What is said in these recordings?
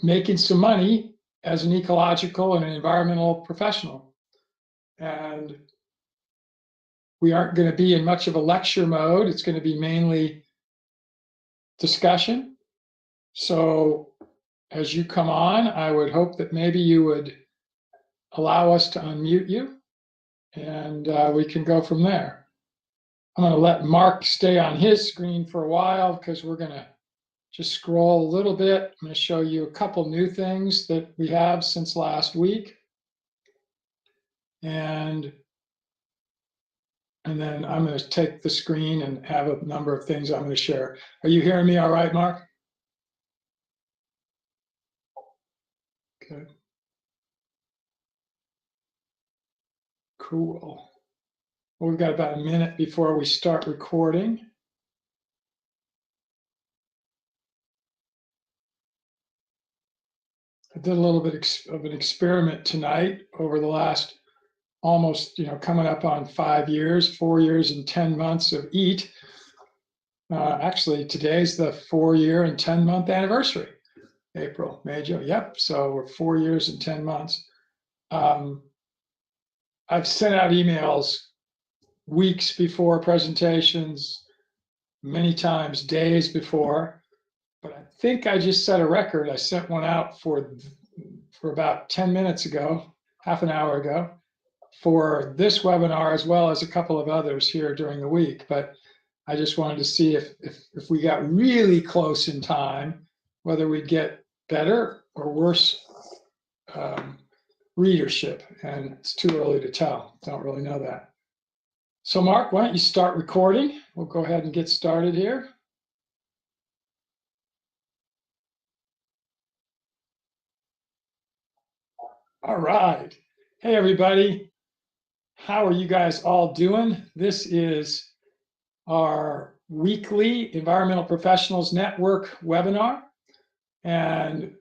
making some money as an ecological and an environmental professional. And we aren't going to be in much of a lecture mode. It's going to be mainly discussion. So as you come on, I would hope that maybe you would allow us to unmute you, and we can go from there. I'm going to let Mark stay on his screen for a while because we're going to just scroll a little bit. I'm going to show you a couple new things that we have since last week. And then I'm going to take the screen and have a number of things I'm going to share. Are you hearing me all right, Mark? Okay. Cool. Well, we've got about a minute before we start recording. I did a little bit of an experiment tonight over the last almost, coming up on 5 years, 4 years and 10 months of EAT. Actually, today's the 4-year and 10-month anniversary. April, May, June. Yep. So we're 4 years and 10 months. I've sent out emails weeks before presentations, many times days before, but I think I just set a record. I sent one out for about 10 minutes ago, half an hour ago, for this webinar, as well as a couple of others here during the week. But I just wanted to see if we got really close in time, whether we'd get better or worse readership. And it's too early to tell. Don't really know that. So Mark, why don't you start recording? We'll go ahead and get started here. All right. Hey, everybody. How are you guys all doing? This is our weekly Environmental Professionals Network webinar. And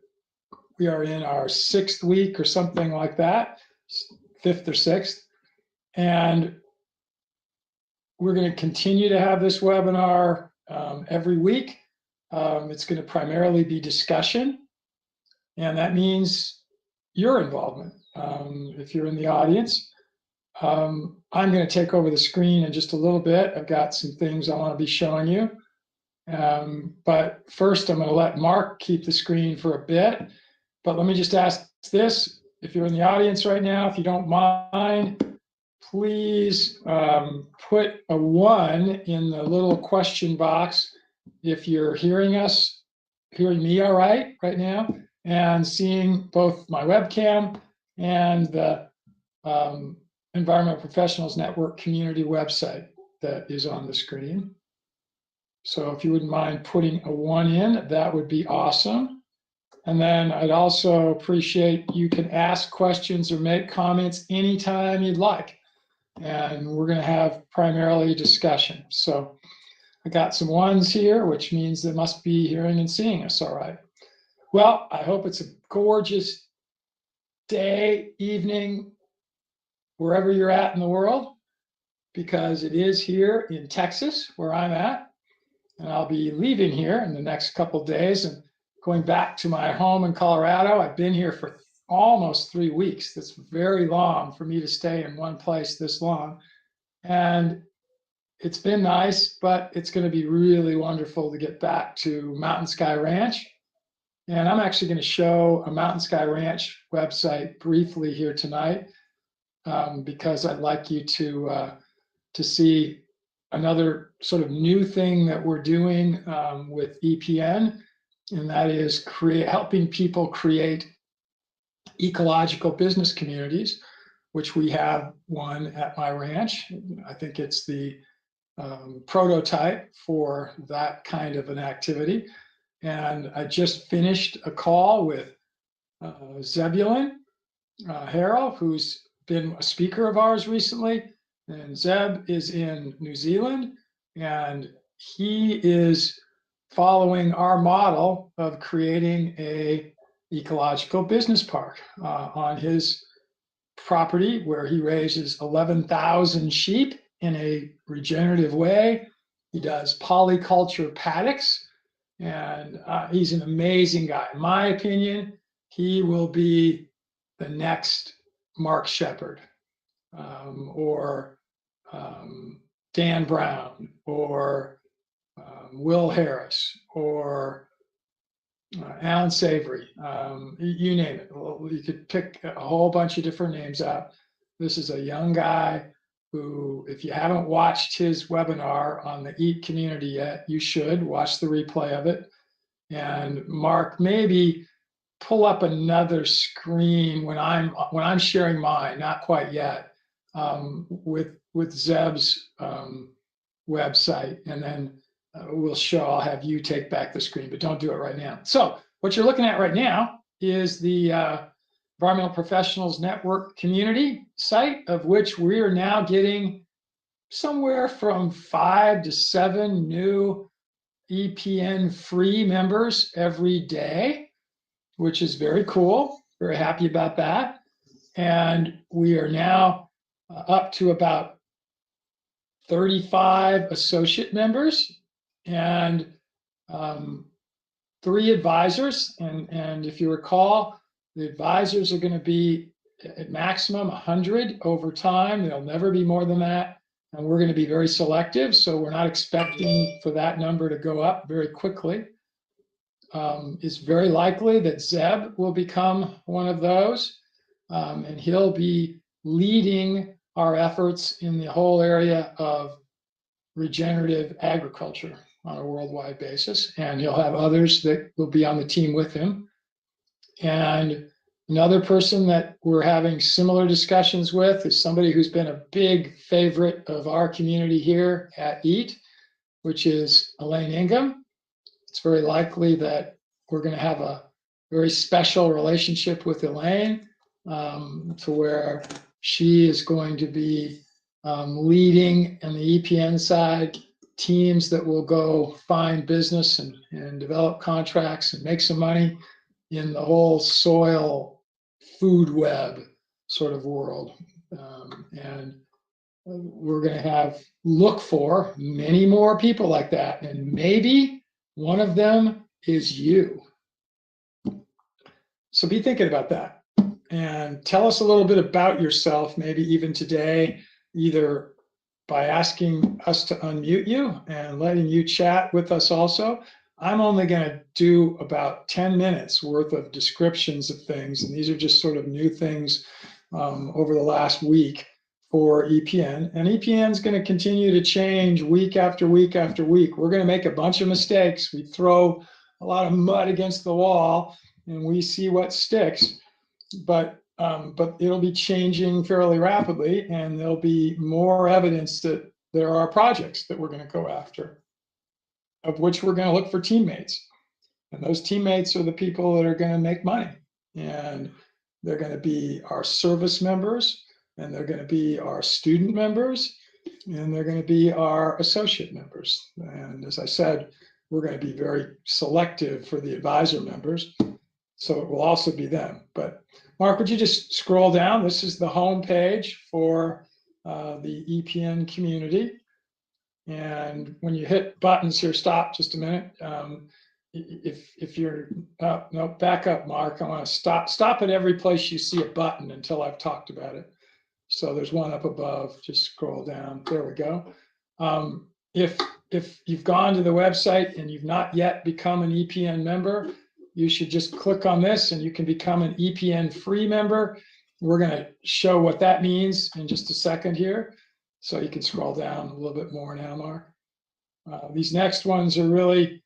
we are in our 6th week or something like that, 5th or 6th. And we're going to continue to have this webinar every week. It's going to primarily be discussion. And that means your involvement. If you're in the audience, I'm going to take over the screen in just a little bit. I've got some things I want to be showing you. But first, I'm going to let Mark keep the screen for a bit. But let me just ask this. If you're in the audience right now, if you don't mind, please put a 1 in the little question box if you're hearing me all right now, and seeing both my webcam and the Environmental Professionals Network community website that is on the screen. So if you wouldn't mind putting a 1 in, that would be awesome. And then I'd also appreciate you can ask questions or make comments anytime you'd like. And we're going to have primarily discussion. So I got some 1s here, which means they must be hearing and seeing us all right. Well, I hope it's a gorgeous day, evening, wherever you're at in the world, because it is here in Texas where I'm at. And I'll be leaving here in the next couple of days and going back to my home in Colorado. I've been here for almost 3 weeks. That's very long for me to stay in one place this long. And it's been nice, but it's going to be really wonderful to get back to Mountain Sky Ranch. And I'm actually going to show a Mountain Sky Ranch website briefly here tonight, because I'd like you to see another sort of new thing that we're doing with EPN, and that is helping people create ecological business communities, which we have one at my ranch. I think it's the prototype for that kind of an activity. And I just finished a call with Zebulon Harrell, who's been a speaker of ours recently. And Zeb is in New Zealand, and he is following our model of creating a ecological business park on his property, where he raises 11,000 sheep in a regenerative way. He does polyculture paddocks, And he's an amazing guy. In my opinion, he will be the next Mark Shepard, or Dan Brown, or Will Harris, or Alan Savory, you name it. You could pick a whole bunch of different names out. This is a young guy who, if you haven't watched his webinar on the EAT community yet, you should watch the replay of it. And Mark, maybe pull up another screen when I'm sharing mine, not quite yet, with Zeb's website, and then I'll have you take back the screen, but don't do it right now. So what you're looking at right now is the Environmental Professionals Network community site, of which we are now getting somewhere from 5 to 7 new EPN free members every day, which is very cool. Very happy about that. And we are now up to about 35 associate members and 3 advisors. And if you recall, the advisors are going to be at maximum 100 over time. There'll never be more than that. And we're going to be very selective. So we're not expecting for that number to go up very quickly. It's very likely that Zeb will become one of those. And he'll be leading our efforts in the whole area of regenerative agriculture on a worldwide basis. And he'll have others that will be on the team with him. And another person that we're having similar discussions with is somebody who's been a big favorite of our community here at EAT, which is Elaine Ingham. It's very likely that we're going to have a very special relationship with Elaine, to where she is going to be leading on the EPN side teams that will go find business and develop contracts and make some money in the whole soil food web sort of world. And we're going to look for many more people like that. And maybe one of them is you. So be thinking about that and tell us a little bit about yourself, maybe even today, either by asking us to unmute you and letting you chat with us also. I'm only going to do about 10 minutes worth of descriptions of things. And these are just sort of new things over the last week for EPN. And EPN is going to continue to change week after week after week. We're going to make a bunch of mistakes. We throw a lot of mud against the wall and we see what sticks. But it'll be changing fairly rapidly, and there'll be more evidence that there are projects that we're going to go after, of which we're going to look for teammates. And those teammates are the people that are going to make money. And they're going to be our service members, and they're going to be our student members, and they're going to be our associate members. And as I said, we're going to be very selective for the advisor members. So it will also be them. But Mark, would you just scroll down? This is the home page for the EPN community. And when you hit buttons here, stop just a minute. If you're, no, back up, Mark. I want to stop at every place you see a button until I've talked about it. So there's one up above, just scroll down. There we go. If you've gone to the website and you've not yet become an EPN member, you should just click on this and you can become an EPN free member. We're going to show what that means in just a second here. So you can scroll down a little bit more now, Mark. These next ones are really,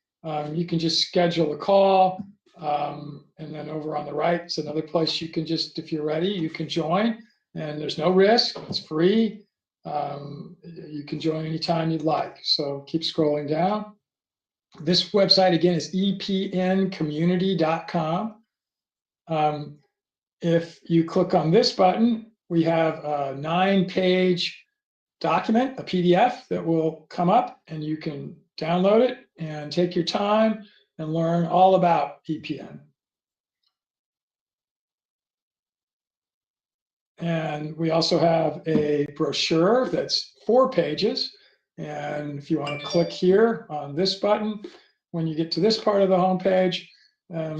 you can just schedule a call. And then over on the right, it's another place you can just, if you're ready, you can join. And there's no risk, it's free. You can join anytime you'd like. So keep scrolling down. This website, again, is epncommunity.com. If you click on this button, we have a 9-page document, a PDF that will come up, and you can download it and take your time and learn all about EPN. And we also have a brochure that's 4 pages. And if you want to click here on this button, when you get to this part of the homepage,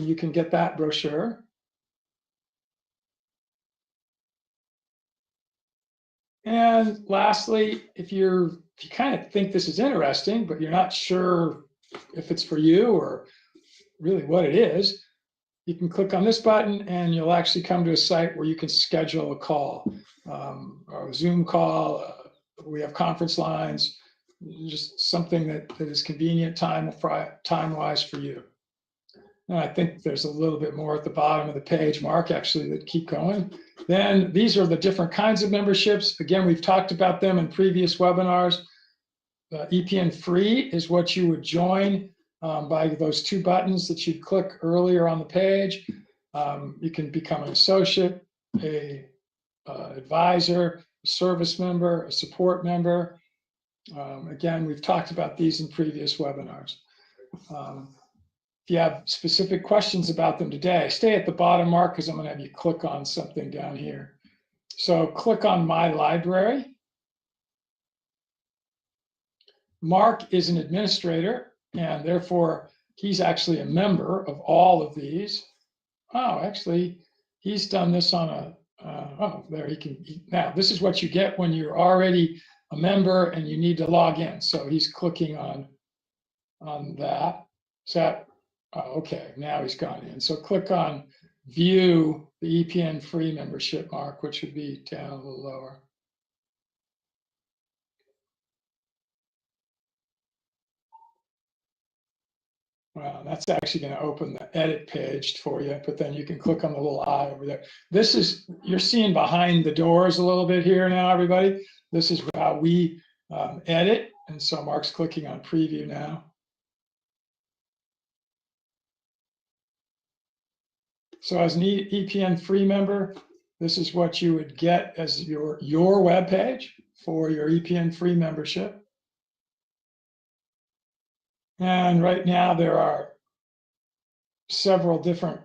you can get that brochure. And lastly, if you kind of think this is interesting, but you're not sure if it's for you or really what it is, you can click on this button and you'll actually come to a site where you can schedule a call, or a Zoom call. We have conference lines, just something that is convenient time-wise for you. And I think there's a little bit more at the bottom of the page, Mark, actually, that keep going. Then these are the different kinds of memberships. Again, we've talked about them in previous webinars. EPN free is what you would join by those two buttons that you'd click earlier on the page. You can become an associate, a advisor, a service member, a support member. Again, we've talked about these in previous webinars. If you have specific questions about them today, stay at the bottom, Mark, because I'm going to have you click on something down here. So click on My Library. Mark is an administrator, and therefore he's actually a member of all of these. Oh, actually, he's done this on a, there he can, now this is what you get when you're already a member and you need to log in. So he's clicking on that. Is that, okay, now he's gone in. So click on View the EPN free membership, Mark, which would be down a little lower. Well, that's actually going to open the edit page for you, but then you can click on the little eye over there. This is, you're seeing behind the doors a little bit here now, everybody. This is how we edit. And so Mark's clicking on preview now. So as an EPN free member, this is what you would get as your web page for your EPN free membership. And right now there are several different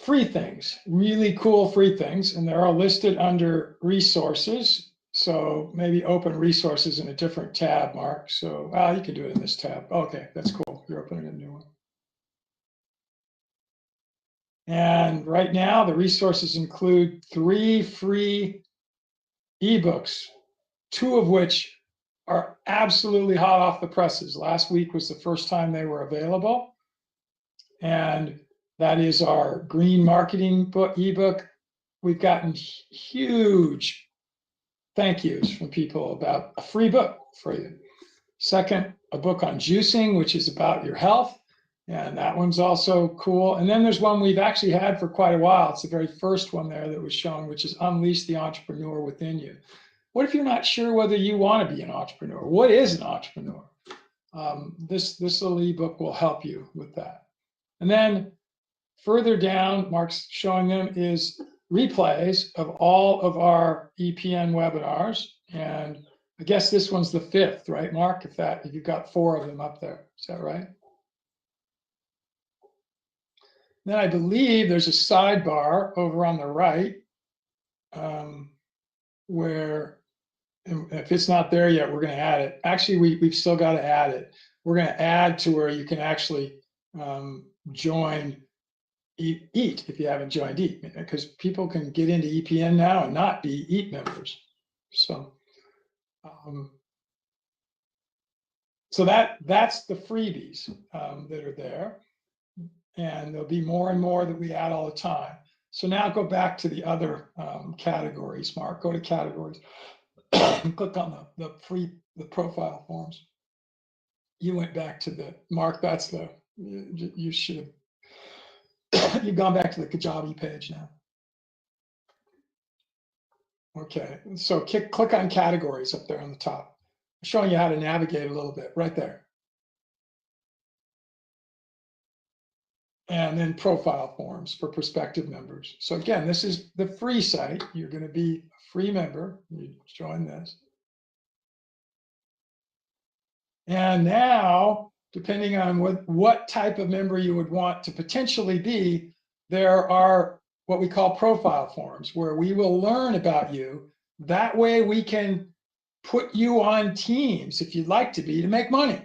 free things, really cool free things, and they're all listed under resources. So maybe open resources in a different tab, Mark. So you can do it in this tab. Okay, that's cool. You're opening a new one. And right now the resources include 3 free ebooks, 2 of which are absolutely hot off the presses. Last week was the first time they were available. And that is our green marketing book ebook. We've gotten huge thank yous from people about a free book for you. Second, a book on juicing, which is about your health. And that one's also cool. And then there's one we've actually had for quite a while. It's the very first one there that was shown, which is Unleash the Entrepreneur Within You. What if you're not sure whether you want to be an entrepreneur? What is an entrepreneur? This little ebook will help you with that. And then further down, Mark's showing them, is replays of all of our EPN webinars. And I guess this one's the 5th, right, Mark? If you've got 4 of them up there, is that right? Then I believe there's a sidebar over on the right where, if it's not there yet, we're going to add it. Actually, we've still got to add it. We're going to add to where you can actually join EAT if you haven't joined EAT, because people can get into EPN now and not be EAT members. So, that's the freebies that are there. And there'll be more and more that we add all the time. So now go back to the other categories, Mark. Go to categories. Click on the profile forms. You went back to the, Mark, that's the, you should have, you've gone back to the Kajabi page now. Okay, so click on categories up there on the top. I'm showing you how to navigate a little bit right there. And then profile forms for prospective members. So again, this is the free site. You're going to be a free member. You join this. And now, depending on what type of member you would want to potentially be, there are what we call profile forms, where we will learn about you. That way we can put you on teams, if you'd like to be, to make money.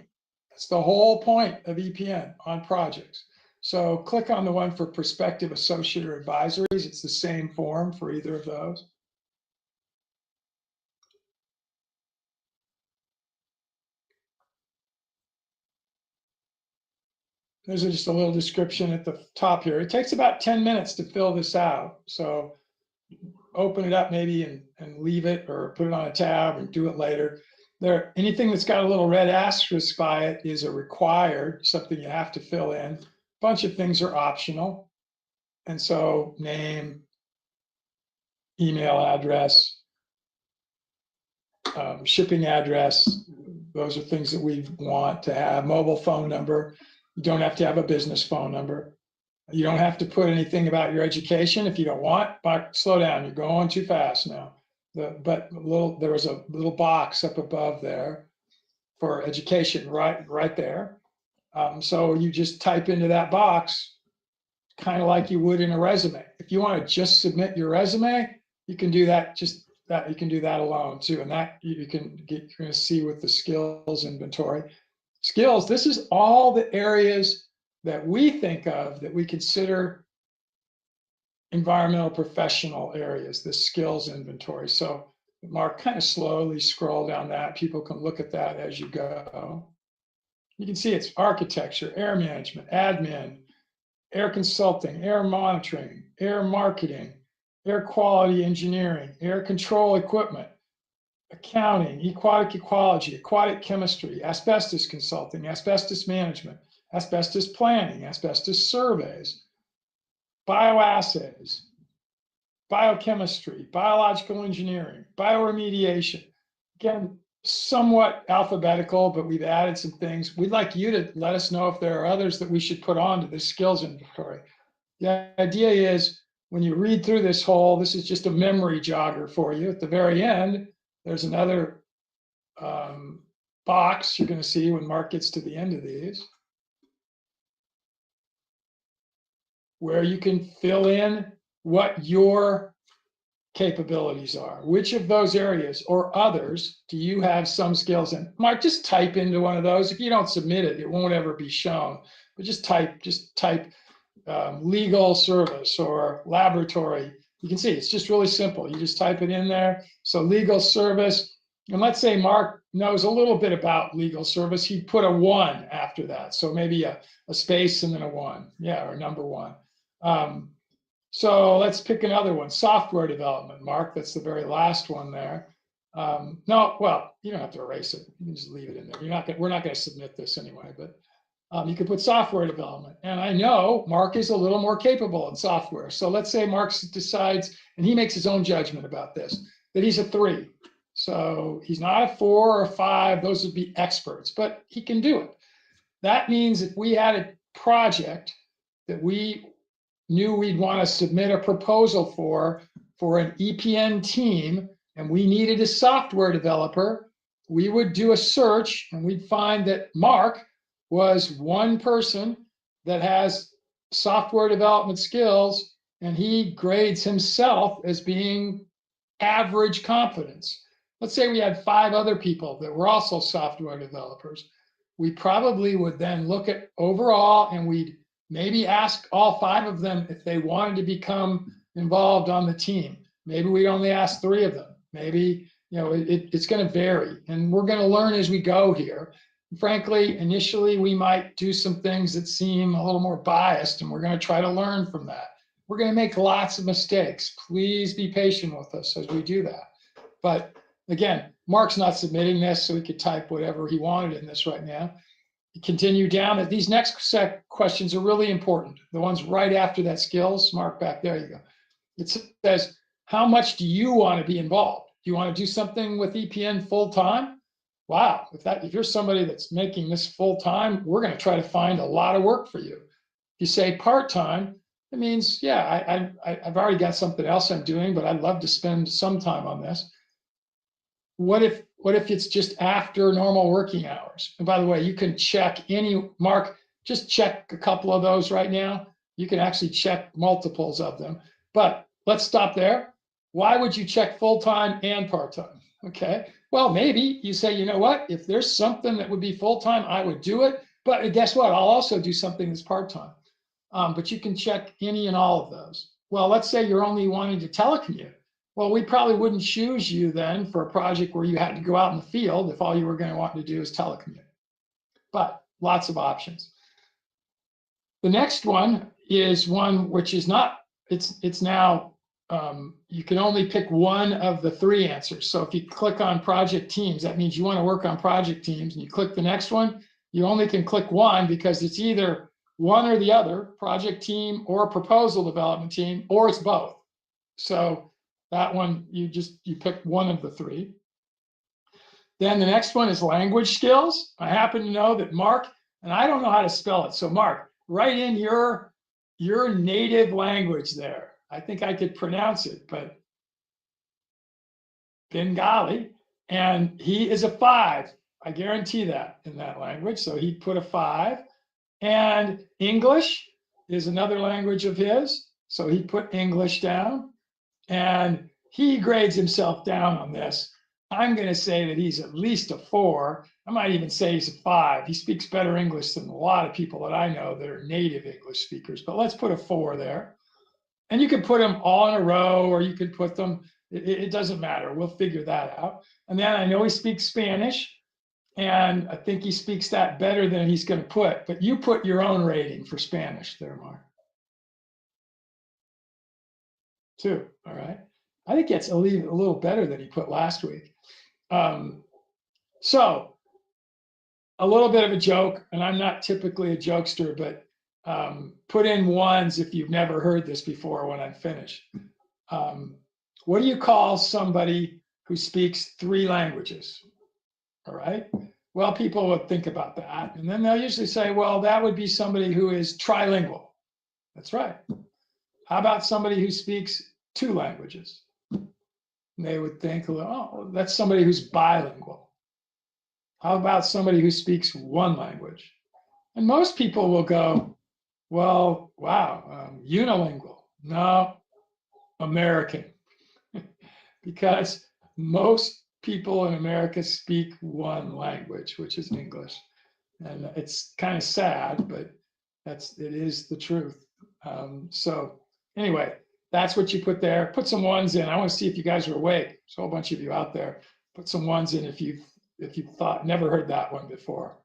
That's the whole point of EPN on projects. So click on the one for prospective associate or advisories. It's the same form for either of those. There's just a little description at the top here. It takes about 10 minutes to fill this out. So open it up maybe and leave it, or put it on a tab and do it later. Anything that's got a little red asterisk by it is a required, something you have to fill in. A bunch of things are optional. And so name, email address, shipping address, those are things that we want to have. Mobile phone number. You don't have to have a business phone number. You don't have to put anything about your education if you don't want. But slow down, you're going too fast now. There was a little box up above there for education, right there. So you just type into that box, kind of like you would in a resume. If you want to just submit your resume, you can do that. You can do that alone too, and that you're going to see with the skills inventory. Skills. This is all the areas that we think of that we consider environmental professional areas, the skills inventory. So Mark, kind of slowly scroll down that. People can look at that as you go. You can see it's architecture, air management, admin, air consulting, air monitoring, air marketing, air quality engineering, air control equipment, accounting, aquatic ecology, aquatic chemistry, asbestos consulting, asbestos management, asbestos planning, asbestos surveys, bioassays, biochemistry, biological engineering, bioremediation. Again, somewhat alphabetical, but we've added some things. We'd like you to let us know if there are others that we should put onto this skills inventory. The idea is when you read through this this is just a memory jogger for you. At the very end, there's another box you're going to see when Mark gets to the end of these, where you can fill in what your capabilities are. Which of those areas or others do you have some skills in? Mark, just type into one of those. If you don't submit it, it won't ever be shown. But just type legal service or laboratory. You can see it's just really simple. You just type it in there. So legal service, and let's say Mark knows a little bit about legal service. He'd put a 1 after that. So maybe a space and then a 1. Yeah, or number 1. So let's pick another one. Software development, Mark. That's the very last one there. No, well, you don't have to erase it. You can just leave it in there. We're not going to submit this anyway, but you could put software development. And I know Mark is a little more capable in software. So let's say Mark decides, and he makes his own judgment about this, that he's a 3. So he's not a 4 or a 5. Those would be experts, but he can do it. That means if we had a project that we knew we'd want to submit a proposal for an EPN team, and we needed a software developer, we would do a search and we'd find that Mark was one person that has software development skills, and he grades himself as being average competence. Let's say we had 5 other people that were also software developers. We probably would then look at overall, and we'd maybe ask all 5 of them if they wanted to become involved on the team. Maybe we'd only ask 3 of them. Maybe, it's going to vary, and we're going to learn as we go here. Frankly, initially, we might do some things that seem a little more biased, and we're going to try to learn from that. We're going to make lots of mistakes. Please be patient with us as we do that. But again, Mark's not submitting this, so he could type whatever he wanted in this right now. Continue down. These next questions are really important. The ones right after that skills, Mark, back there you go. It says, how much do you want to be involved? Do you want to do something with EPN full time? Wow, if you're somebody that's making this full time, we're going to try to find a lot of work for you. If you say part time, it means, yeah, I've already got something else I'm doing, but I'd love to spend some time on this. What if it's just after normal working hours? And by the way, you can check Mark, just check a couple of those right now. You can actually check multiples of them, but let's stop there. Why would you check full-time and part-time? Okay, well, maybe you say, you know what, if there's something that would be full-time, I would do it. But guess what? I'll also do something that's part-time. But you can check any and all of those. Well, let's say you're only wanting to telecommute. Well, we probably wouldn't choose you then for a project where you had to go out in the field if all you were going to want to do is telecommute. But lots of options. The next one is one which is not, it's now, you can only pick one of the three answers. So if you click on project teams, that means you want to work on project teams, and you click the next one, you only can click one because it's either one or the other, project team or proposal development team, or it's both. So that one, you pick one of the three. Then the next one is language skills. I happen to know that Mark, and I don't know how to spell it. So Mark, write in your native language there. I think I could pronounce it, but Bengali, and he is a 5. I guarantee that in that language. So he put a 5. And English is another language of his. So he put English down, and he grades himself down on this. I'm going to say that he's at least a 4. I might even say he's a 5. He speaks better English than a lot of people that I know that are native English speakers, but let's put a 4 there. And you can put them all in a row, or you could put them, it doesn't matter. We'll figure that out. And then I know he speaks Spanish, and I think he speaks that better than he's going to put, but you put your own rating for Spanish there, Mark. 2, all right. I think it's a little better than he put last week. So a little bit of a joke, and I'm not typically a jokester, but put in 1s if you've never heard this before when I'm finished. What do you call somebody who speaks 3 languages? All right. Well, people would think about that, and then they'll usually say, well, that would be somebody who is trilingual. That's right. How about somebody who speaks 2 languages? And they would think, oh, that's somebody who's bilingual. How about somebody who speaks 1 language? And most people will go, well, wow, unilingual. No, American. Because most people in America speak 1 language, which is English. And it's kind of sad, but it is the truth. So anyway, that's what you put there. Put some 1s in. I want to see if you guys are awake. There's a whole bunch of you out there. Put some 1s in if you thought, never heard that one before.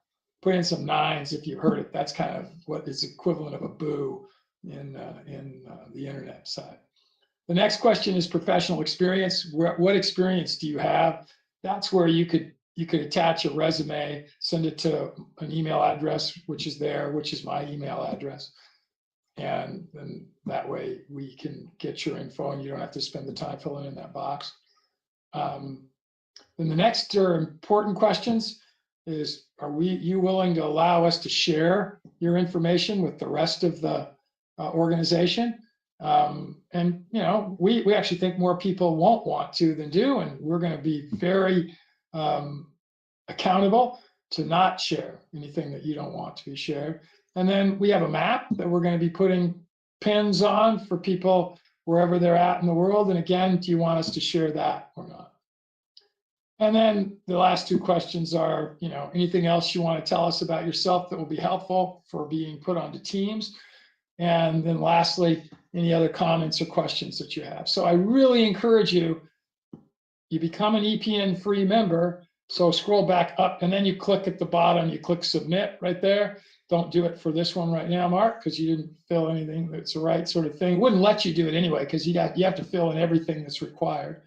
Put in some 9s if you heard it. That's kind of what is equivalent of a boo in the internet side. The next question is professional experience. What experience do you have? That's where you could attach a resume, send it to an email address, which is there, which is my email address. And then that way we can get your info and you don't have to spend the time filling in that box. Then the next are important questions is, are you willing to allow us to share your information with the rest of the organization? And we actually think more people won't want to than do, and we're going to be very accountable to not share anything that you don't want to be shared. And then we have a map that we're going to be putting pins on for people wherever they're at in the world. And again, do you want us to share that or not? And then the last 2 questions are, anything else you want to tell us about yourself that will be helpful for being put onto teams? And then lastly, any other comments or questions that you have. So I really encourage you become an EPN free member. So scroll back up and then you click at the bottom, you click submit right there. Don't do it for this one right now, Mark, because you didn't fill anything that's the right sort of thing. It wouldn't let you do it anyway, because you have to fill in everything that's required.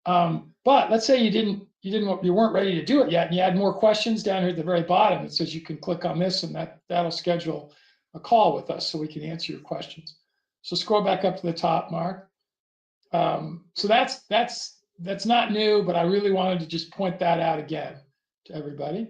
But let's say you weren't ready to do it yet, and you had more questions down here at the very bottom. It says you can click on this, and that'll schedule a call with us so we can answer your questions. So scroll back up to the top, Mark. So that's not new, but I really wanted to just point that out again to everybody.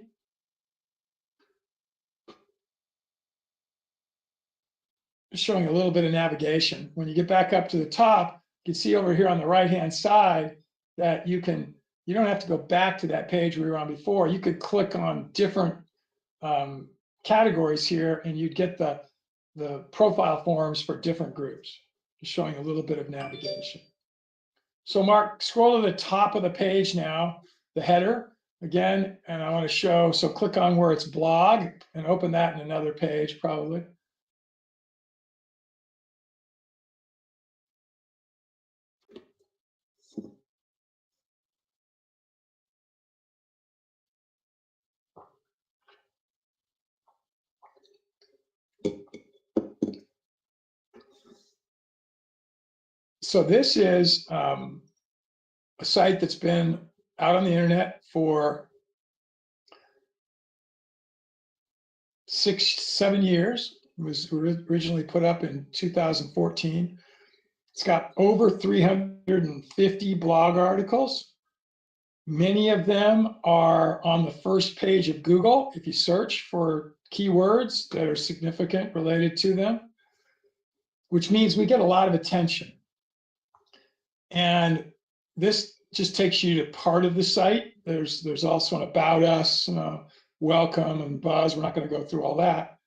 Just showing a little bit of navigation. When you get back up to the top, you can see over here on the right-hand side that you don't have to go back to that page we were on before. You could click on different categories here, and you'd get the profile forms for different groups. Just showing a little bit of navigation. So Mark, scroll to the top of the page now, the header again, and I want to show, so click on where it's blog and open that in another page probably. So this is a site that's been out on the internet for 6-7 years. It was originally put up in 2014. It's got over 350 blog articles. Many of them are on the first page of Google if you search for keywords that are significant related to them, which means we get a lot of attention. And this just takes you to part of the site. There's also an about us, welcome and buzz. We're not going to go through all that.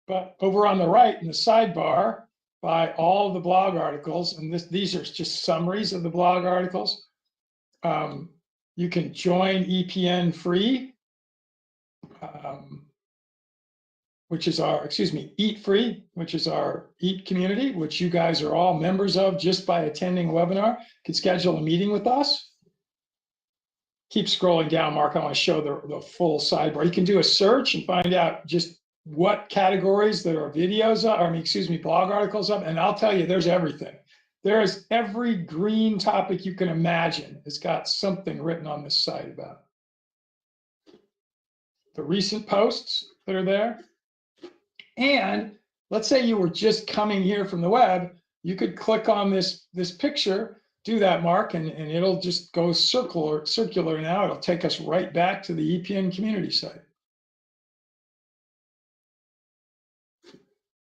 But over on the right in the sidebar, by all of the blog articles, and these are just summaries of the blog articles. You can join EPN free, which is our, Eat Free, which is our Eat community, which you guys are all members of just by attending a webinar. You can schedule a meeting with us. Keep scrolling down, Mark. I want to show the full sidebar. You can do a search and find out just what categories there are videos of, blog articles of, and I'll tell you, there's everything. There's every green topic you can imagine. It's got something written on this site about the recent posts that are there. And let's say you were just coming here from the web, you could click on this picture, do that, Mark, and it'll just go circular now. It'll take us right back to the EPN community site.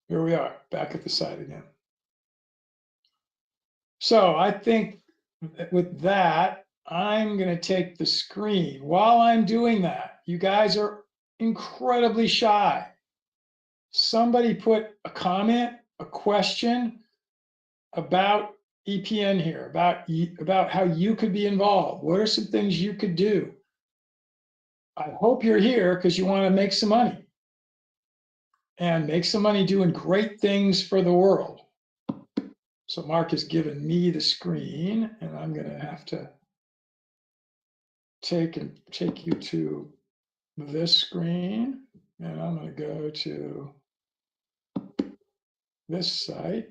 Here we are, back at the site again. So I think with that, I'm going to take the screen. While I'm doing that, you guys are incredibly shy. Somebody put a comment, a question about EPN here, about how you could be involved. What are some things you could do? I hope you're here because you want to make some money and make some money doing great things for the world. So Mark has given me the screen, and I'm going to have to take you to this screen, and I'm going to go to this site.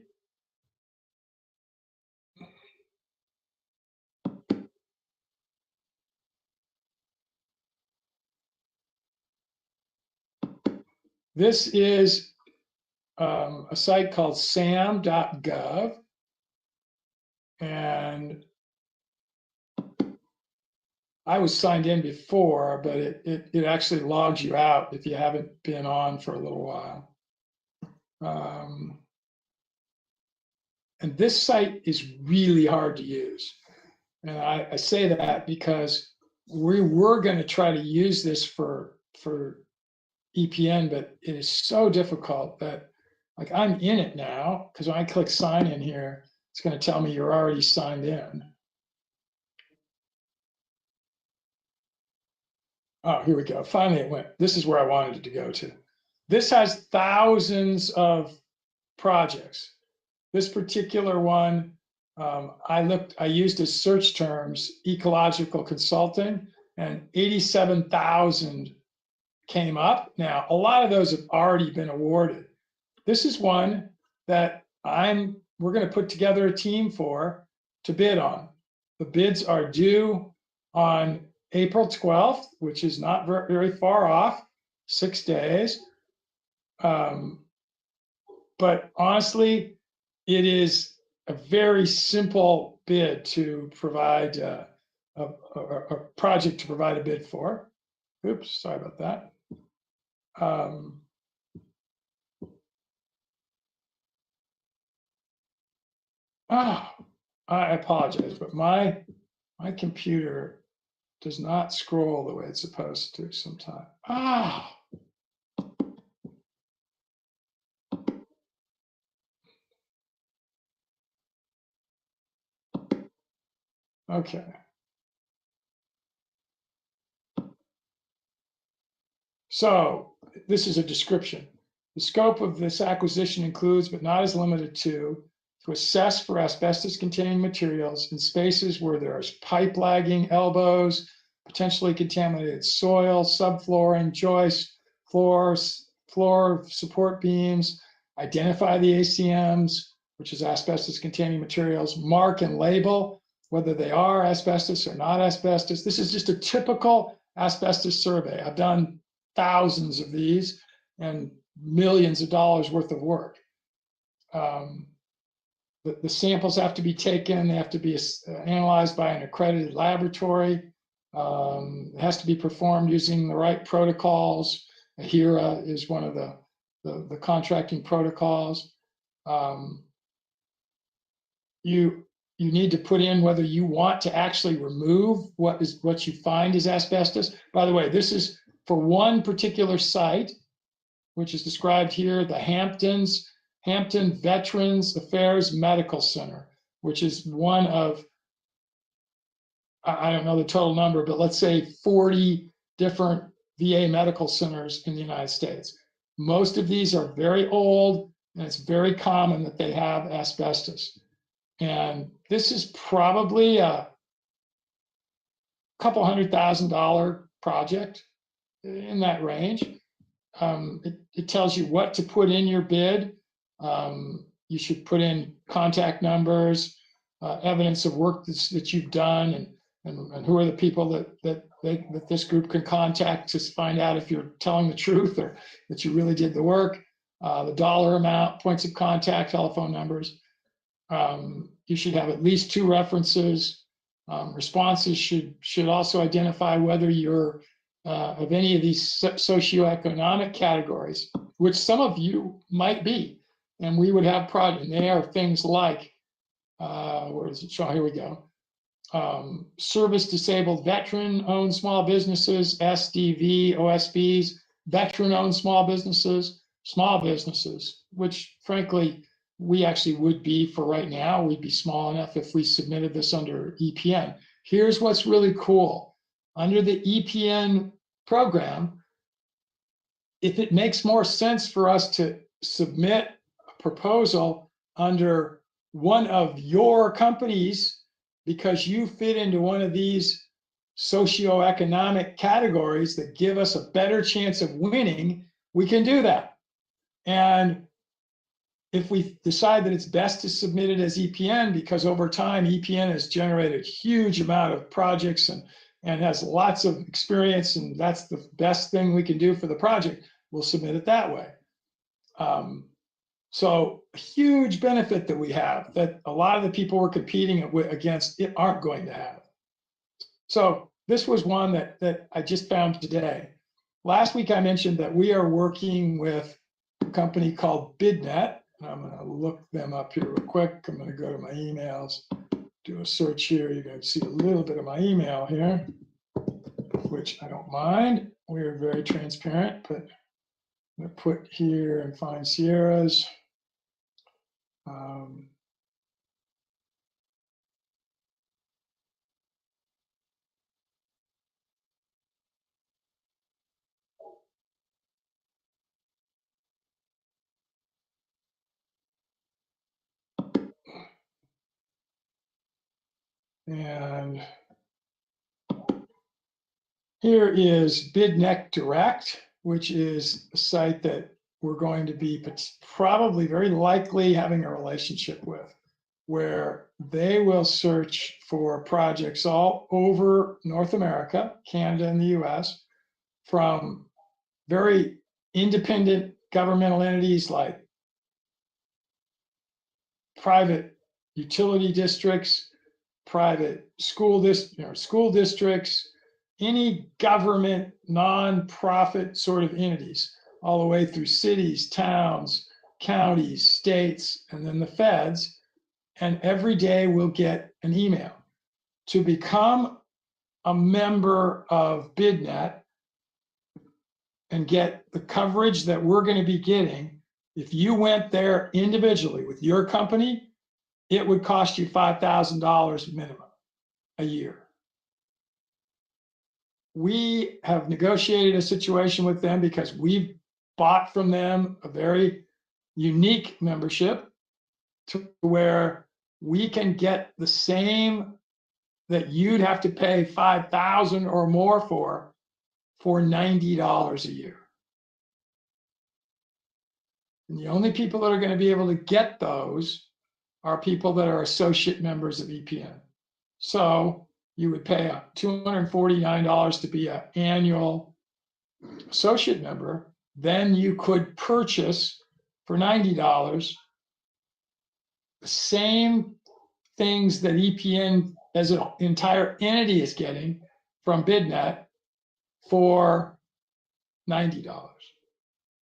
This is a site called sam.gov, and I was signed in before, but it actually logs you out if you haven't been on for a little while. And this site is really hard to use. And I say that because we were going to try to use this for EPN, but it is so difficult that, like, I'm in it now, because when I click sign in here, it's going to tell me you're already signed in. Oh, here we go. Finally it went. This is where I wanted it to go to. This has thousands of projects. This particular one, I used as search terms, ecological consulting, and 87,000 came up. Now, a lot of those have already been awarded. This is one that we're going to put together a team to bid on. The bids are due on April 12th, which is not very far off, 6 days. But honestly, it is a very simple bid to provide a project to provide a bid for. Oops, sorry about that. I apologize, but my computer does not scroll the way it's supposed to sometimes. Okay. So this is a description. The scope of this acquisition includes, but not is limited to assess for asbestos-containing materials in spaces where there's pipe lagging, elbows, potentially contaminated soil, subflooring, joists, floors, floor support beams, identify the ACMs, which is asbestos-containing materials, mark and label whether they are asbestos or not asbestos. This is just a typical asbestos survey. I've done thousands of these and millions of dollars worth of work. The samples have to be taken. They have to be analyzed by an accredited laboratory. It has to be performed using the right protocols. HERA is one of the contracting protocols. You need to put in whether you want to actually remove what you find is asbestos. By the way, this is for one particular site, which is described here, the Hampton Veterans Affairs Medical Center, which is one of, I don't know the total number, but let's say 40 different VA medical centers in the United States. Most of these are very old, and it's very common that they have asbestos. And this is probably a couple $100,000 project in that range. It tells you what to put in your bid. You should put in contact numbers, evidence of work that you've done, and who are the people that this group can contact to find out if you're telling the truth or that you really did the work, the dollar amount, points of contact, telephone numbers. You should have at least 2 references. Responses should also identify whether you're of any of these socioeconomic categories, which some of you might be, and we would have projects. And they are things like, where does it show? Here we go. Service disabled veteran-owned small businesses, SDV, OSBs, veteran-owned small businesses, which frankly, we actually would be for right now. We'd be small enough if we submitted this under EPN. Here's what's really cool. Under the EPN program, if it makes more sense for us to submit a proposal under one of your companies because you fit into one of these socioeconomic categories that give us a better chance of winning, we can do that. And if we decide that it's best to submit it as EPN, because over time EPN has generated a huge amount of projects and has lots of experience, and that's the best thing we can do for the project, we'll submit it that way. So a huge benefit that we have that a lot of the people we're competing against it aren't going to have. So this was one that I just found today. Last week I mentioned that we are working with a company called BidNet. I'm going to look them up here real quick. I'm going to go to my emails, do a search here. You're going to see a little bit of my email here, which I don't mind. We're very transparent, but I'm going to put here and find Sierra's. And here is BidNet Direct, which is a site that we're going to be probably very likely having a relationship with, where they will search for projects all over North America, Canada, and the US, from very independent governmental entities like private utility districts, private school districts, any government nonprofit sort of entities, all the way through cities, towns, counties, states, and then the feds. And every day we'll get an email. To become a member of BidNet and get the coverage that we're going to be getting, if you went there individually with your company, it would cost you $5,000 minimum. a year. We have negotiated a situation with them because we've bought from them a very unique membership to where we can get the same that you'd have to pay $5,000 or more for $90 a year. And the only people that are going to be able to get those are people that are associate members of EPN. So you would pay $249 to be an annual associate member. Then you could purchase for $90 the same things that EPN as an entire entity is getting from BidNet for $90.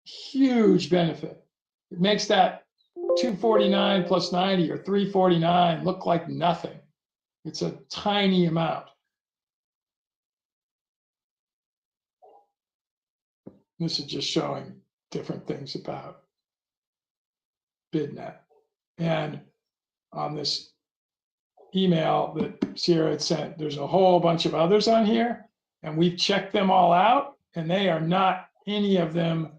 Huge benefit. It makes that $249 plus 90 or $349 look like nothing. It's a tiny amount. This is just showing different things about BidNet. And on this email that Sierra had sent, there's a whole bunch of others on here, and we've checked them all out, and they are not any of them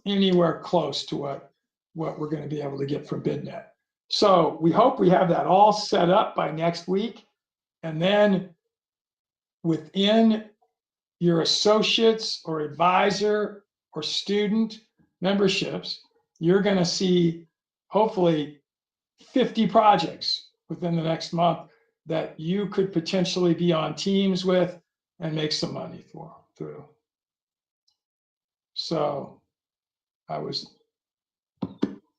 anywhere close to what we're going to be able to get from BidNet. So we hope we have that all set up by next week. And then within your associates or advisor or student memberships, you're going to see hopefully 50 projects within the next month that you could potentially be on teams with and make some money through. So I was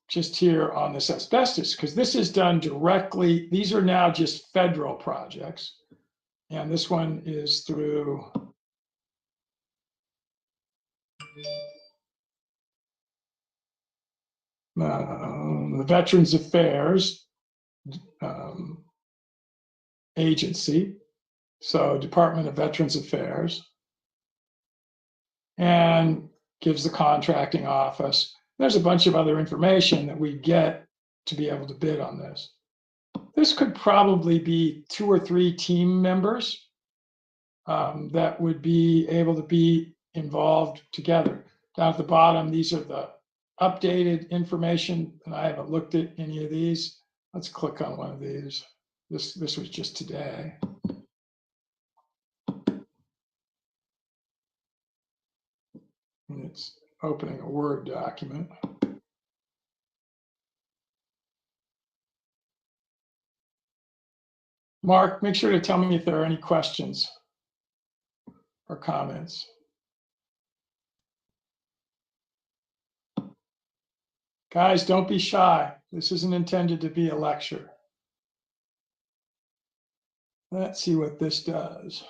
just here on this asbestos because this is done directly. These are now just federal projects. And this one is through the Veterans Affairs agency. So Department of Veterans Affairs. And gives the contracting office. There's a bunch of other information that we get to be able to bid on this. This could probably be 2 or 3 team members that would be able to be involved together. Down at the bottom, these are the updated information, and I haven't looked at any of these. Let's click on one of these. This was just today. And it's opening a Word document. Mark, make sure to tell me if there are any questions or comments. Guys, don't be shy. This isn't intended to be a lecture. Let's see what this does.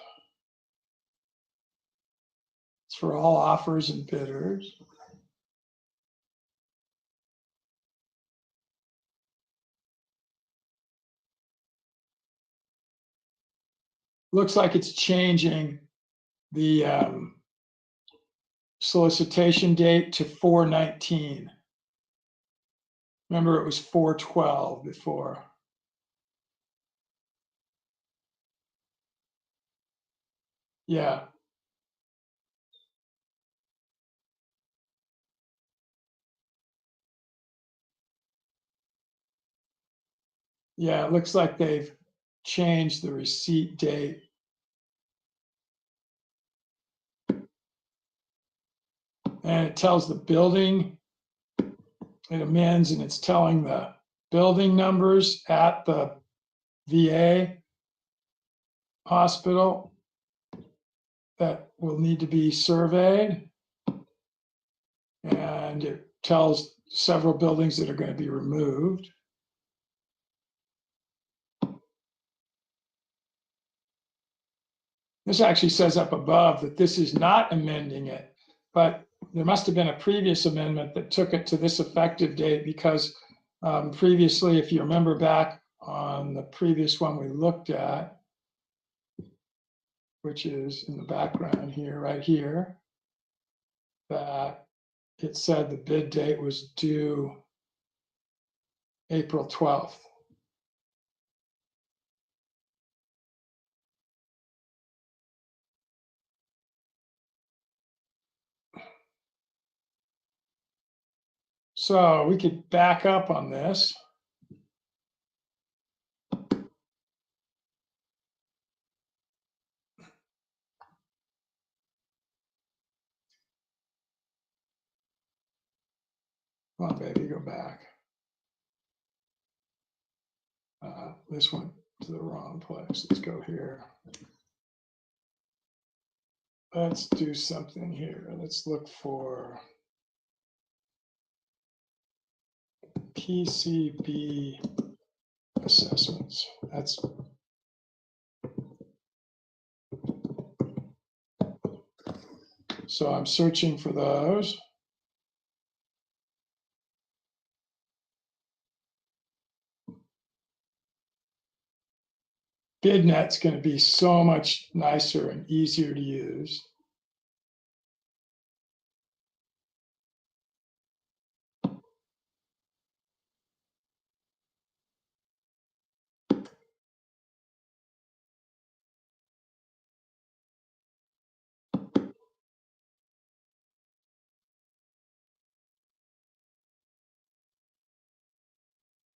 It's for all offers and bidders. Looks like it's changing the solicitation date to 4/19. Remember, it was 4/12 before. Yeah. Yeah, it looks like they've changed the receipt date. And it tells the building, it amends, and it's telling the building numbers at the VA hospital that will need to be surveyed. And it tells several buildings that are going to be removed. This actually says up above that this is not amending it, but there must have been a previous amendment that took it to this effective date because previously, if you remember back on the previous one we looked at, which is in the background here, right here, that it said the bid date was due April 12th. So we could back up on this. Come on, baby, go back. This went to the wrong place. Let's go here. Let's do something here. Let's look for PCB assessments. That's so I'm searching for those. BidNet's going to be so much nicer and easier to use.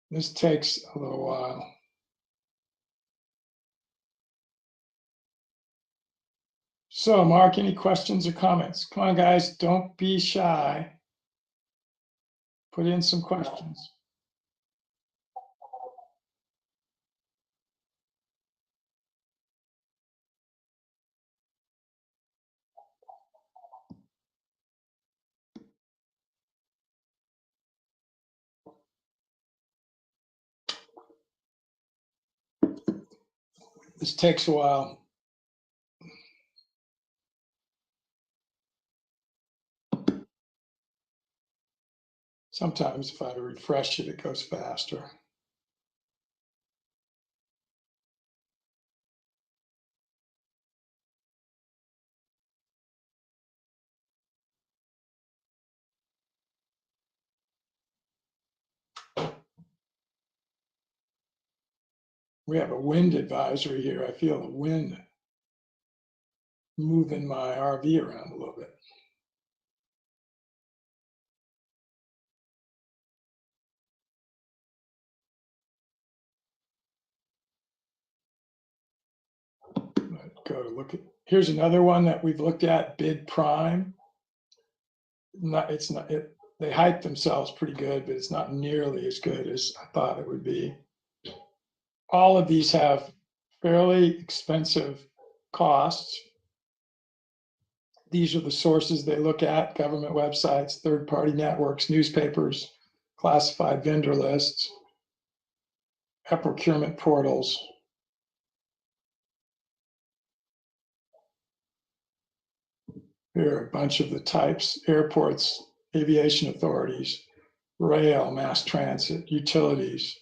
This takes a little while. So, Mark, any questions or comments? Come on, guys, don't be shy. Put in some questions. This takes a while. Sometimes if I refresh it, it goes faster. We have a wind advisory here. I feel the wind moving my RV around a little bit. Go to look at, here's another one that we've looked at, Bid Prime. They hype themselves pretty good, but it's not nearly as good as I thought it would be. All of these have fairly expensive costs. These are the sources they look at: government websites, third-party networks, newspapers, classified vendor lists, procurement portals. Here are a bunch of the types: airports, aviation authorities, rail, mass transit, utilities.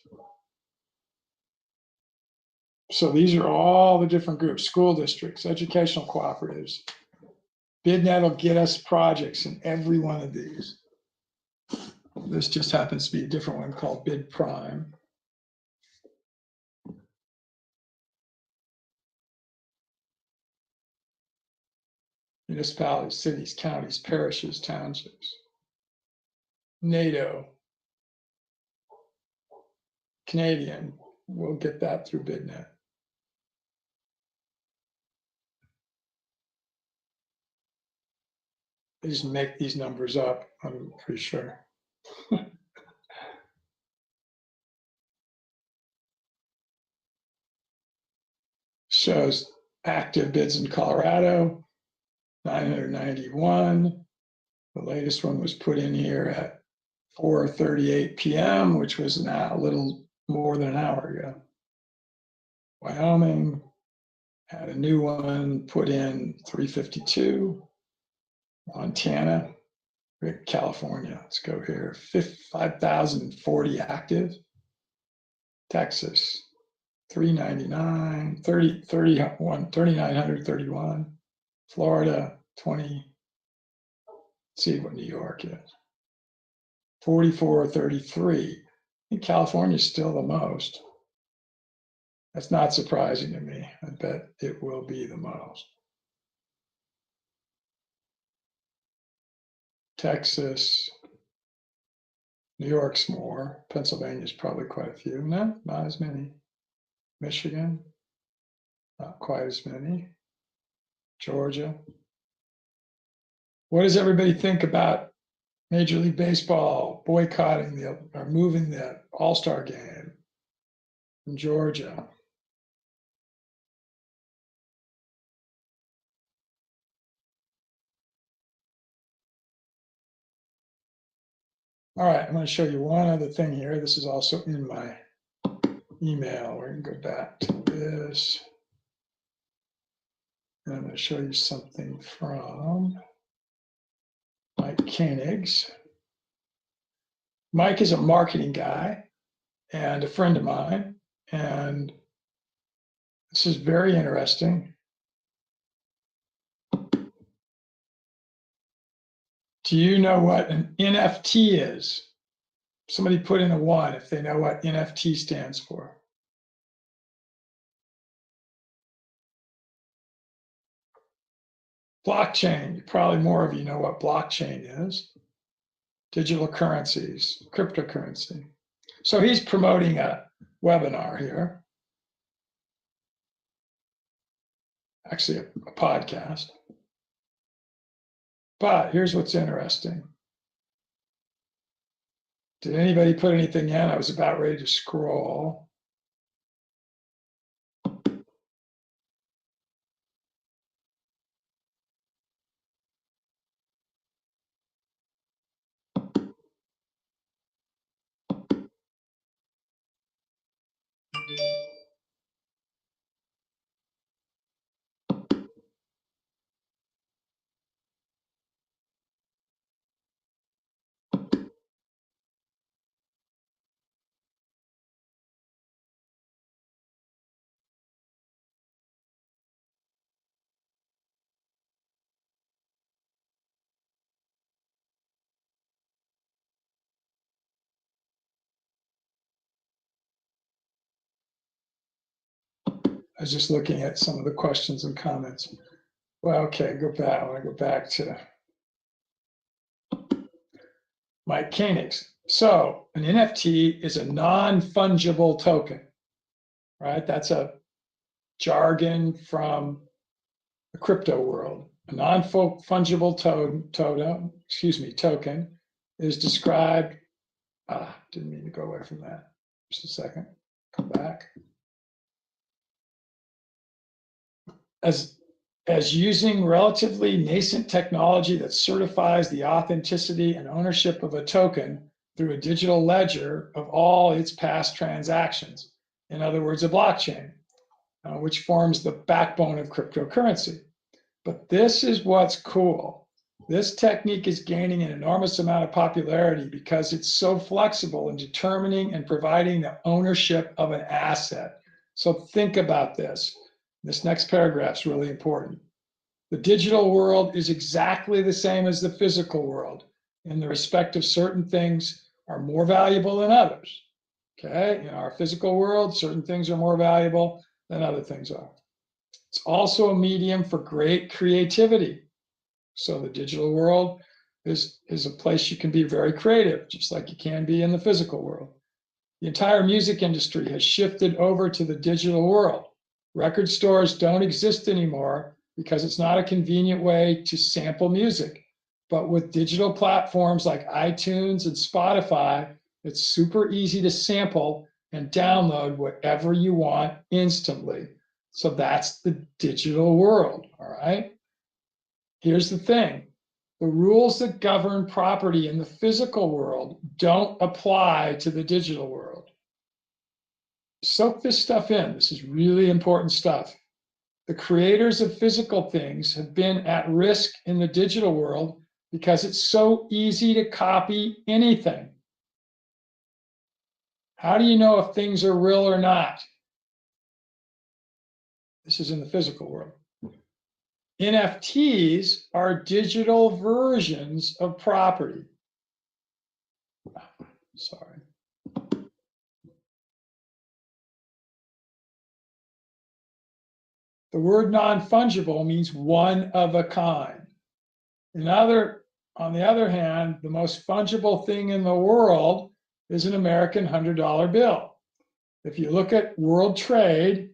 So these are all the different groups: school districts, educational cooperatives. BidNet will get us projects in every one of these. This just happens to be a different one called Bid Prime. Municipalities, cities, counties, parishes, townships. NATO. Canadian, we'll get that through BidNet. They just make these numbers up, I'm pretty sure. Shows active bids in Colorado, 991. The latest one was put in here at 4:38 p.m., which was now a little more than an hour ago. Wyoming had a new one put in 3:52. Montana, California, let's go here, 5,040 active. Texas, 399, 3,931. Florida, 20. Let's see what New York is. 4433. I think California is still the most. That's not surprising to me. I bet it will be the most. Texas, New York's more. Pennsylvania's probably quite a few. No, not as many. Michigan, not quite as many. Georgia. What does everybody think about Major League Baseball boycotting or moving the All-Star game in Georgia? All right, I'm going to show you one other thing here. This is also in my email. We're going to go back to this. And I'm going to show you something from Mike Koenig's. Mike is a marketing guy and a friend of mine. And this is very interesting. Do you know what an NFT is? Somebody put in a 1 if they know what NFT stands for. Blockchain. Probably more of you know what blockchain is. Digital currencies, cryptocurrency. So he's promoting a webinar here. Actually, a podcast. But here's what's interesting. Did anybody put anything in? I was about ready to scroll. I was just looking at some of the questions and comments. Well, okay, go back. I want to go back to Mike Koenig's. So an NFT is a non-fungible token, right? That's a jargon from the crypto world. A non-fungible token is described. Didn't mean to go away from that. Just a second. Come back. As using relatively nascent technology that certifies the authenticity and ownership of a token through a digital ledger of all its past transactions. In other words, a blockchain, which forms the backbone of cryptocurrency. But this is what's cool. This technique is gaining an enormous amount of popularity because it's so flexible in determining and providing the ownership of an asset. So think about this. This next paragraph is really important. The digital world is exactly the same as the physical world in the respect of certain things are more valuable than others. Okay, in our physical world, certain things are more valuable than other things are. It's also a medium for great creativity. So the digital world is a place you can be very creative, just like you can be in the physical world. The entire music industry has shifted over to the digital world. Record stores don't exist anymore because it's not a convenient way to sample music. But with digital platforms like iTunes and Spotify, it's super easy to sample and download whatever you want instantly. So that's the digital world, all right? Here's the thing. The rules that govern property in the physical world don't apply to the digital world. Soak this stuff in. This is really important stuff. The creators of physical things have been at risk in the digital world because it's so easy to copy anything. How do you know if things are real or not? This is in the physical world. NFTs are digital versions of property. Sorry. The word non-fungible means one of a kind. On the other hand, the most fungible thing in the world is an American $100 bill. If you look at world trade,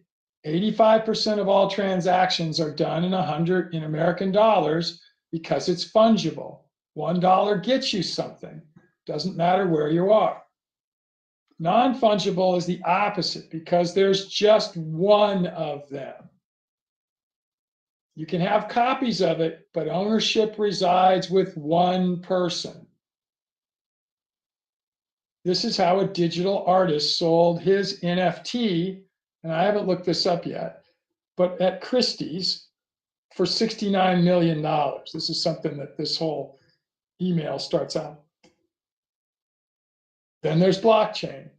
85% of all transactions are done in American dollars because it's fungible. $1 gets you something. Doesn't matter where you are. Non-fungible is the opposite because there's just one of them. You can have copies of it, but ownership resides with one person. This is how a digital artist sold his NFT, and I haven't looked this up yet, but at Christie's for $69 million. This is something that this whole email starts out. Then there's blockchain.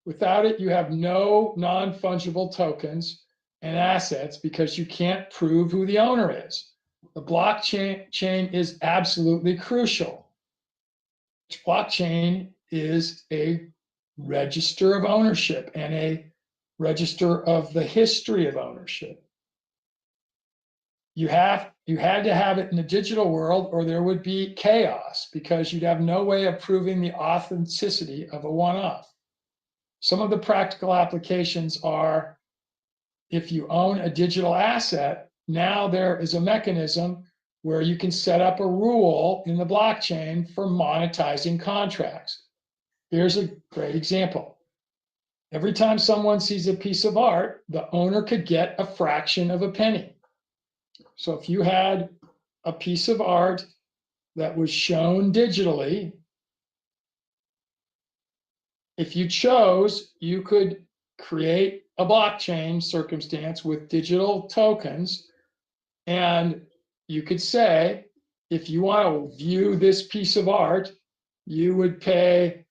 Without it, you have no non-fungible tokens and assets because you can't prove who the owner is. The blockchain is absolutely crucial. Blockchain is a register of ownership and a register of the history of ownership. You had to have it in the digital world or there would be chaos because you'd have no way of proving the authenticity of a one-off. Some of the practical applications are if you own a digital asset, now there is a mechanism where you can set up a rule in the blockchain for monetizing contracts. Here's a great example. Every time someone sees a piece of art, the owner could get a fraction of a penny. So if you had a piece of art that was shown digitally, if you chose, you could create a blockchain circumstance with digital tokens, and you could say, if you want to view this piece of art, you would pay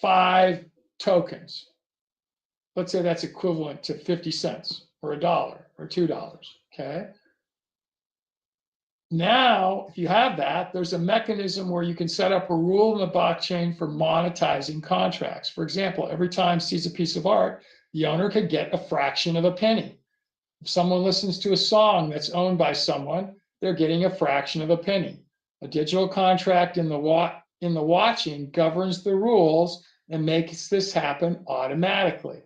5 tokens. Let's say that's equivalent to 50 cents or $1 or $2, okay? Now, if you have that, there's a mechanism where you can set up a rule in the blockchain for monetizing contracts. For example, every time sees a piece of art, the owner could get a fraction of a penny. If someone listens to a song that's owned by someone, they're getting a fraction of a penny. A digital contract in the watching governs the rules and makes this happen automatically.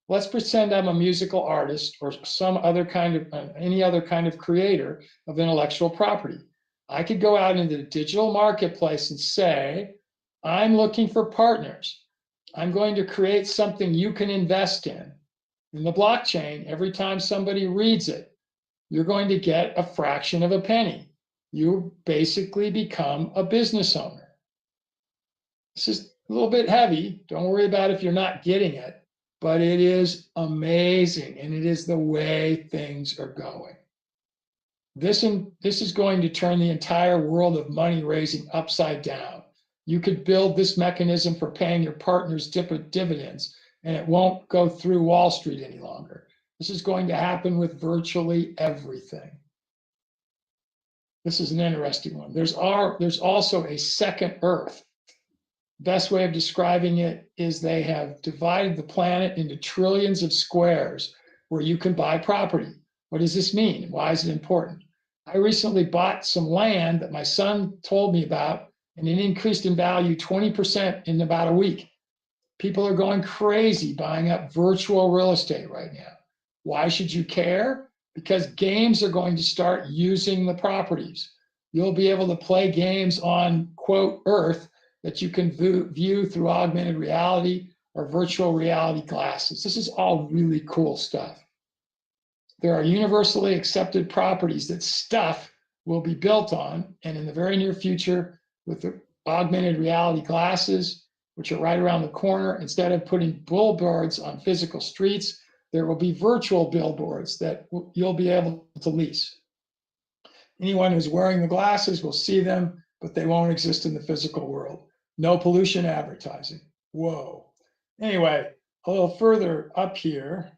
Let's pretend I'm a musical artist or some other kind of any other kind of creator of intellectual property. I could go out into the digital marketplace and say, I'm looking for partners. I'm going to create something you can invest in. In the blockchain, every time somebody reads it, you're going to get a fraction of a penny. You basically become a business owner. This is a little bit heavy. Don't worry about if you're not getting it. But it is amazing, and it is the way things are going. This is going to turn the entire world of money raising upside down. You could build this mechanism for paying your partners dividends, and it won't go through Wall Street any longer. This is going to happen with virtually everything. This is an interesting one. There's also a second Earth. Best way of describing it is they have divided the planet into trillions of squares where you can buy property. What does this mean? Why is it important? I recently bought some land that my son told me about, and it increased in value 20% in about a week. People are going crazy buying up virtual real estate right now. Why should you care? Because games are going to start using the properties. You'll be able to play games on, quote, Earth that you can view through augmented reality or virtual reality glasses. This is all really cool stuff. There are universally accepted properties that stuff will be built on, and in the very near future, with the augmented reality glasses, which are right around the corner, instead of putting billboards on physical streets, there will be virtual billboards that you'll be able to lease. Anyone who's wearing the glasses will see them, but they won't exist in the physical world. No pollution advertising. Whoa. Anyway, a little further up here.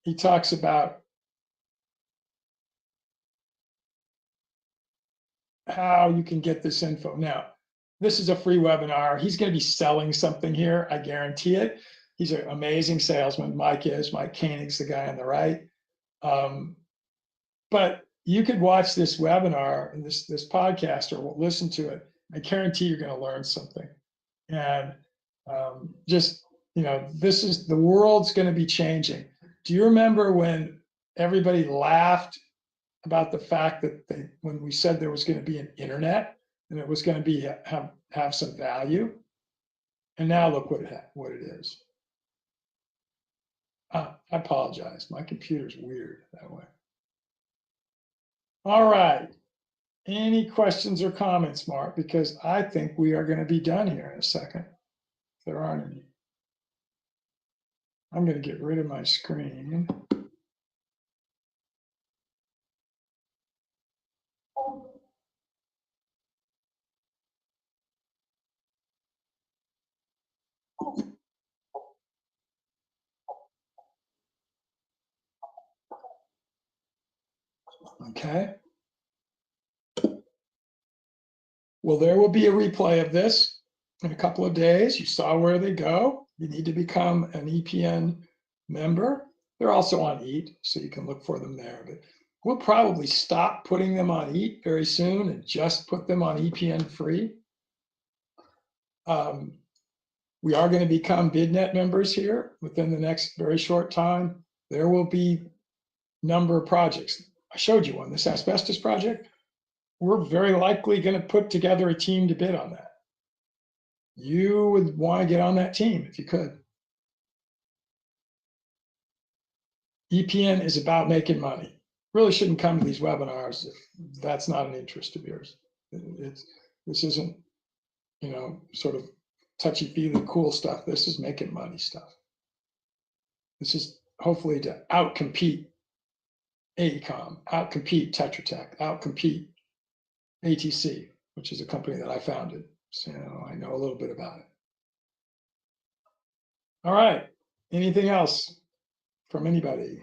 He talks about how you can get this info. Now, this is a free webinar. He's going to be selling something here. I guarantee it. He's an amazing salesman. Mike Koenig's the guy on the right. But you could watch this webinar and this podcast or listen to it. I guarantee you're going to learn something. And just, this is, the world's going to be changing. Do you remember when everybody laughed about the fact that when we said there was going to be an internet and it was going to be have some value? And now look what it is. I apologize. My computer's weird that way. All right. Any questions or comments, Mark? Because I think we are going to be done here in a second. If there aren't any. I'm going to get rid of my screen. Okay. Well, there will be a replay of this in a couple of days. You saw where they go. You need to become an EPN member. They're also on EAT, so you can look for them there. But we'll probably stop putting them on EAT very soon and just put them on EPN free. We are going to become BidNet members here within the next very short time. There will be a number of projects. I showed you one, this asbestos project. We're very likely going to put together a team to bid on that. You would want to get on that team if you could. EPN is about making money. Really shouldn't come to these webinars if that's not an interest of yours. This isn't, sort of touchy-feely cool stuff. This is making money stuff. This is hopefully to outcompete AECOM, outcompete Tetra Tech, outcompete ATC, which is a company that I founded. So I know a little bit about it. All right. Anything else from anybody?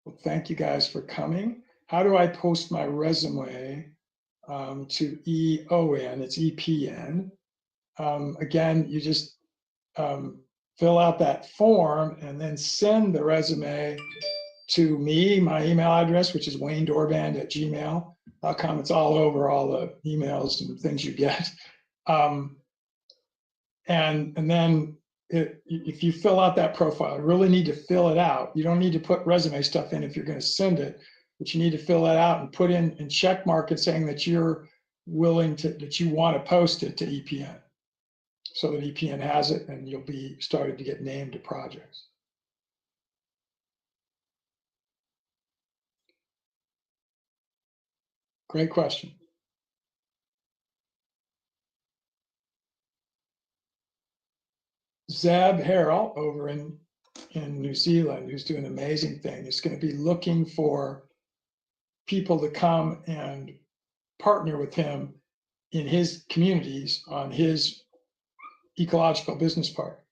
Well, thank you guys for coming. How do I post my resume to EON? It's EPN. Again, you just fill out that form and then send the resume to me, my email address, which is waynedorband@gmail.com. It's all over all the emails and things you get. And then if you fill out that profile, you really need to fill it out. You don't need to put resume stuff in if you're going to send it, but you need to fill it out and put in and check mark it saying that you're willing to, that you want to post it to EPN, so that EPN has it and you'll be starting to get named to projects. Great question. Zeb Harrell over in New Zealand, who's doing an amazing thing, is going to be looking for people to come and partner with him in his communities on his ecological business park.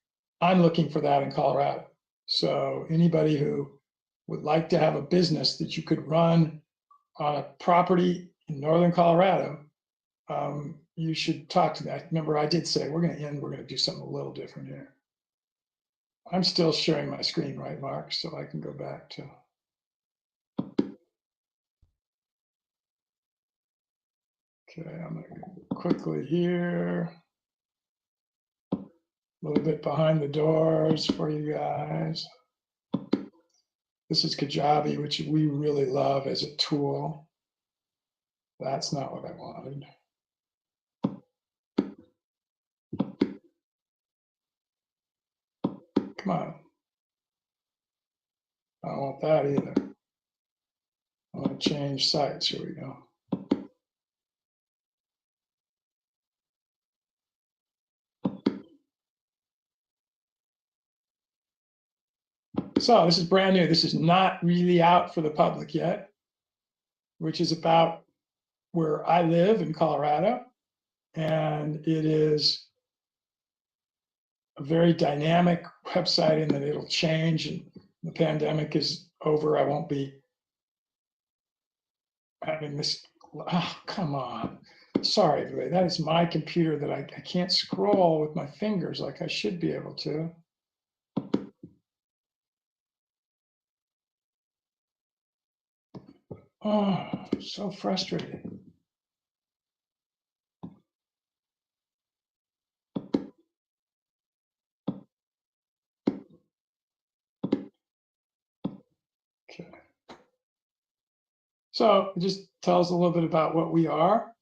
I'm looking for that in Colorado. So anybody who would like to have a business that you could run on a property in northern Colorado, you should talk to me. Remember, I did say we're going to do something a little different here. I'm still sharing my screen, right, Mark? So I can go back to. Okay, I'm going to go quickly here. A little bit behind the doors for you guys. This is Kajabi, which we really love as a tool. That's not what I wanted. Come on. I don't want that either. I want to change sites. Here we go. So this is brand new. This is not really out for the public yet, which is about where I live in Colorado. And it is a very dynamic website in that it'll change, and the pandemic is over. I won't be having this. Oh, come on. Sorry, everybody, that is my computer that I can't scroll with my fingers like I should be able to. Oh, so frustrating. Okay. So it just tells a little bit about what we are.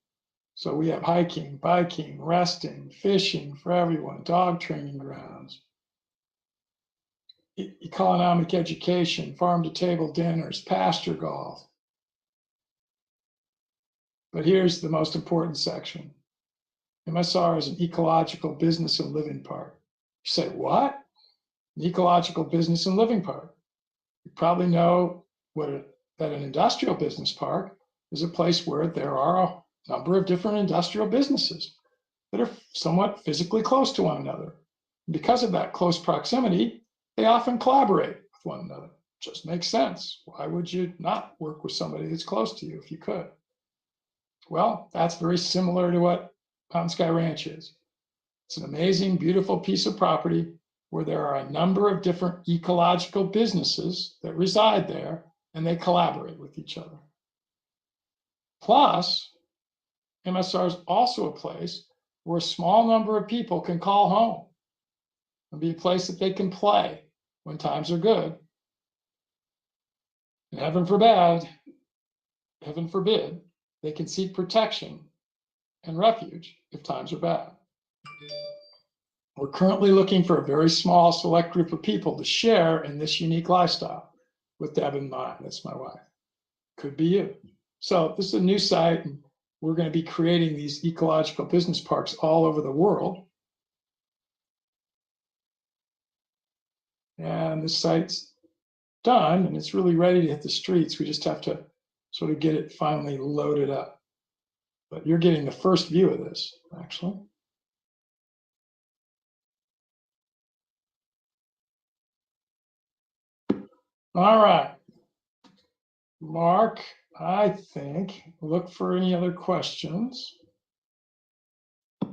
So we have hiking, biking, resting, fishing for everyone, dog training grounds, economic education, farm to table dinners, pasture golf. But here's the most important section. MSR is an ecological business and living park. You say, what? An ecological business and living park. You probably know that an industrial business park is a place where there are a number of different industrial businesses that are somewhat physically close to one another. Because of that close proximity, they often collaborate with one another. Just makes sense. Why would you not work with somebody that's close to you if you could? Well, that's very similar to what Mountain Sky Ranch is. It's an amazing, beautiful piece of property where there are a number of different ecological businesses that reside there, and they collaborate with each other. Plus, MSR is also a place where a small number of people can call home and be a place that they can play when times are good. And heaven forbid, they can seek protection and refuge if times are bad. We're currently looking for a very small select group of people to share in this unique lifestyle with Deb in mind. That's my wife. Could be you. So this is a new site, and we're going to be creating these ecological business parks all over the world. And the site's done, and it's really ready to hit the streets. We just have to sort of get it finally loaded up. But you're getting the first view of this, actually. All right. Mark, I think, look for any other questions. I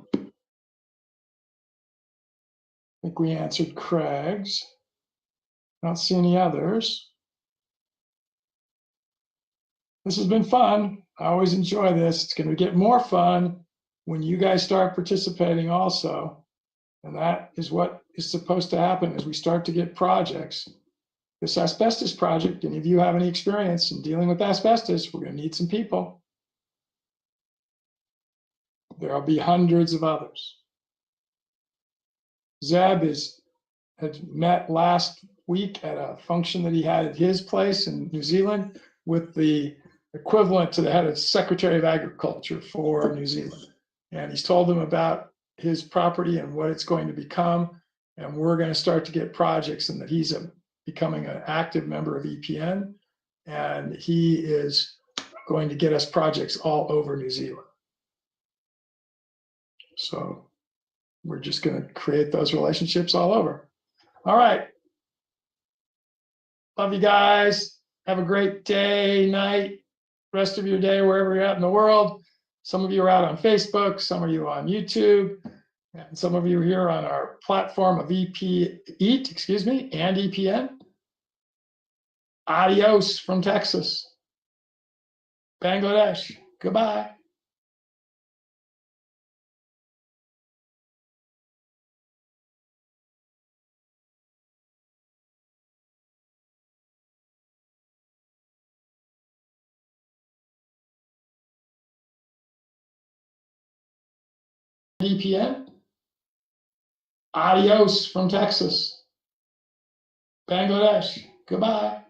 think we answered Craig's. I don't see any others. This has been fun. I always enjoy this. It's going to get more fun when you guys start participating also. And that is what is supposed to happen as we start to get projects. This asbestos project, any of you have any experience in dealing with asbestos, we're going to need some people. There'll be hundreds of others. Zeb had met last week at a function that he had at his place in New Zealand with the equivalent to the head of Secretary of Agriculture for New Zealand. And he's told them about his property and what it's going to become. And we're going to start to get projects, and that he's becoming an active member of EPN. And he is going to get us projects all over New Zealand. So we're just going to create those relationships all over. All right. Love you guys. Have a great day, night, rest of your day, wherever you're at in the world. Some of you are out on Facebook, some of you on YouTube, and some of you are here on our platform of EAT, and EPN. Adios from Texas, Bangladesh. Goodbye. EPN. Adios from Texas, Bangladesh. Goodbye.